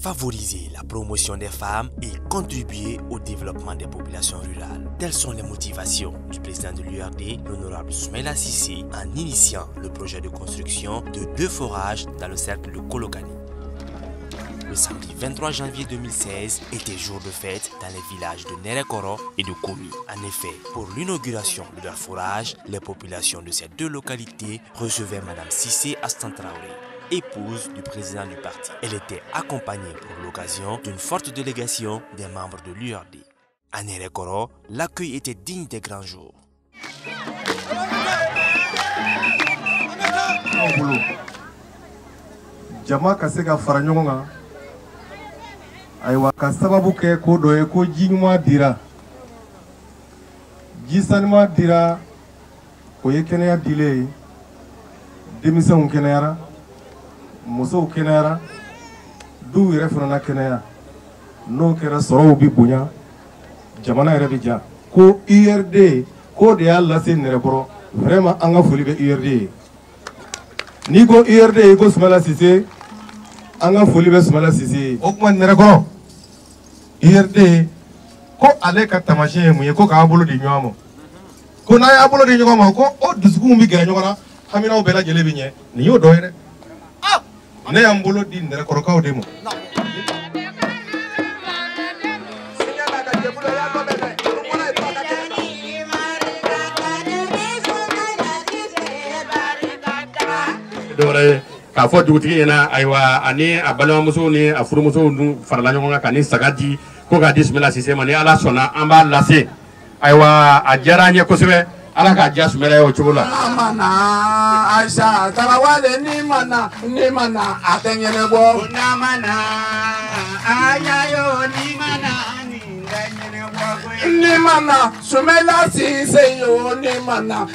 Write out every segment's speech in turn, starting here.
favoriser la promotion des femmes et contribuer au développement des populations rurales. Telles sont les motivations du président de l'URD, l'honorable Soumaïla Cissé, en initiant le projet de construction de 2 forages dans le cercle de Kolokani. Le samedi 23 janvier 2016 était jour de fête dans les villages de Nerekoro et de Komi. En effet, pour l'inauguration de leur forage, les populations de ces 2 localités recevaient Mme Cissé Astan Traoré, épouse du président du parti. Elle était accompagnée pour l'occasion d'une forte délégation des membres de l'URD. À Nerekoro, l'accueil était digne des grands jours. Jama kasega faranyonga aywa ka sababu ke ko doye ko jinyuma dira jisanma dira ko yekene ya dile demison kenera muso kenera du refrana kenera no kera soro bi bunya jamana yere bija ko URD ko de Allah sen Nerekoro vraiment anga foli be URD ni ko URD ko Soumaïla Cissé anga foli be Soumaïla Cissé o kuma Nerekoro URD ko ale ka tamashe mu ye ko ka bolo di nyamo ko na ya bolo di nyamo ko o dusku mi ga nyora hamina o bela jele bi nye ni yo do yere ah ne ya bolo di Nerekoro ka o demo dore ka fo dugutigi ina aywa ani abalama muso ni afuru muso farala ɲɔgɔn kan ni sagadi ko ka di Soumaïla Cissé ma ni ala sɔnna an b'a lase aywa a diyara an ye kosɛbɛ ala k'a diya Soumaïla ye o cogo la. Namana Aisha Tarawale ni mana a tɛ ɲɛnɛbɔ. Namana ayayo ni mana ni mana Soumaïla Cissé yo ni mana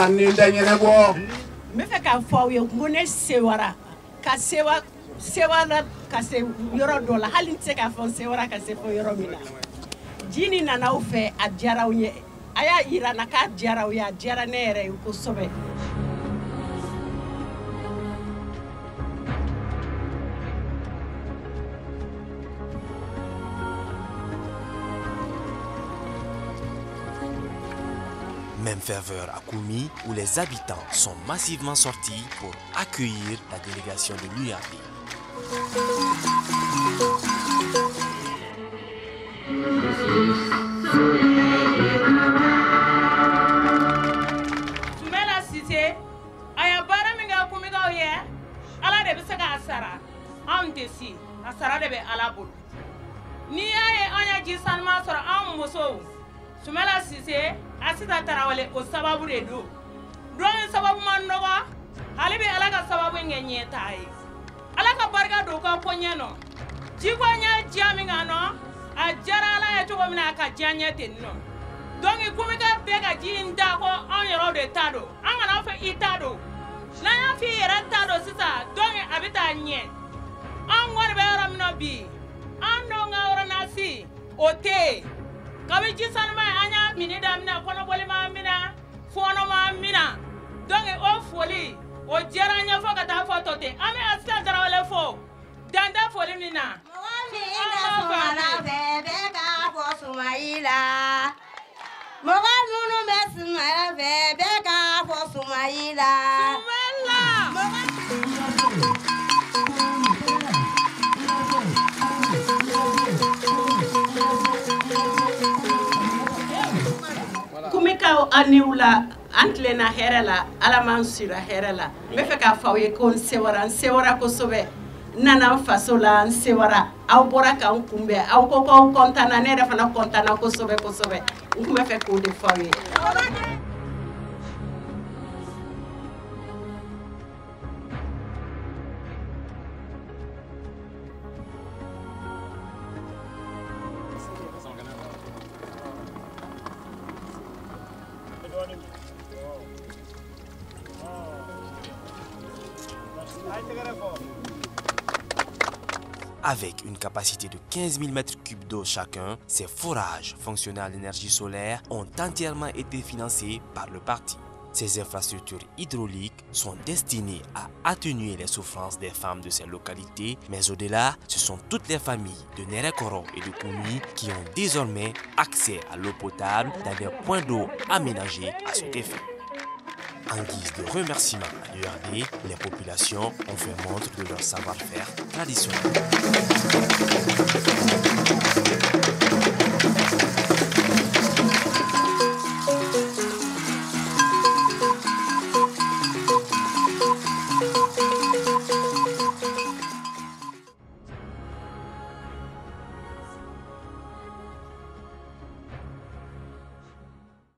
ni tɛ ɲɛnɛbɔ. Me fɛ k'a fɔ aw ye ko ne sewara ka sewa ka se yɔrɔ dɔ la hali n tɛ se k'a fɔ n sewara ka se fɔ yɔrɔ min na ji ni nana aw fɛ a diyara aw ye a y'a yira n na k'a diyara aw ye a diyara ne yɛrɛ ye kosɛbɛ. Même ferveur à Koumi, où les habitants sont massivement sortis pour accueillir la délégation de l'URD. Soumaïla Cissé, aya bara min ka Koumi kaw ye, ala de bɛ se k'a sara, anw tɛ si, a sara de bɛ ala bolo. N'i y'a ye an ye ji sanuman sɔrɔ anw musow, Soumaïla Cissé Asita Tarawale o sababu de do. Don sababu man nɔgɔ, ale bɛ ala ka sababu kɛ ɲɛtaa ye. Ala ka barika don ka ko ɲɛ nɔ. Ji ko ɲɛ diya min kan nɔ, a diyara ala ye cogo min na a ka diya ɲɛ ten nɔ. Donc Koumi ka bɛɛ ka ji in da ko anw yɛrɛ de ta don. An kana fɔ i ta don. N'an y'a fɔ i yɛrɛ ta don sisan, donc a bɛ taa ɲɛ. An kɔni bɛ yɔrɔ min na bi, an dɔn ka ordonnance o tɛ yen. Kabi ji sanuma an y'a mini daminɛ kɔnɔbɔli ma mina fɔɔnɔ ma mina donc o foli o diyara an ye fɔ ka taa fɔ tɔ ten an bɛ Asita Tarawele fo dan tɛ foli min na. Mɔgɔ min bɛ Soumaïla fɛ bɛɛ k'a fɔ Soumaïla mɔgɔ minnu bɛ Soumaïla fɛ bɛɛ k'a fɔ Soumaïla. Koumikaw aniw la an tilenna hɛrɛ la ala m'an sira hɛrɛ la n bɛ fɛ k'a fɔ aw ye ko n sewara kosɛbɛ n nana n faso la n sewara aw bɔra k'an kunbɛn aw ko k'aw kɔntanna ne yɛrɛ fana kɔntanna kosɛbɛ n tun bɛ fɛ k'o de fɔ aw ye. Avec une capacité de 15 000 m3 d'eau chacun, ces forages fonctionnant à l'énergie solaire ont entièrement été financés par le parti. Ces infrastructures hydrauliques sont destinées à atténuer les souffrances des femmes de ces localités, mais au-delà, ce sont toutes les familles de Nerekoro et de Koumi qui ont désormais accès à l'eau potable dans des points d'eau aménagés à cet effet. En guise de remerciement à l'URD, les populations ont fait montre de leur savoir-faire traditionnel.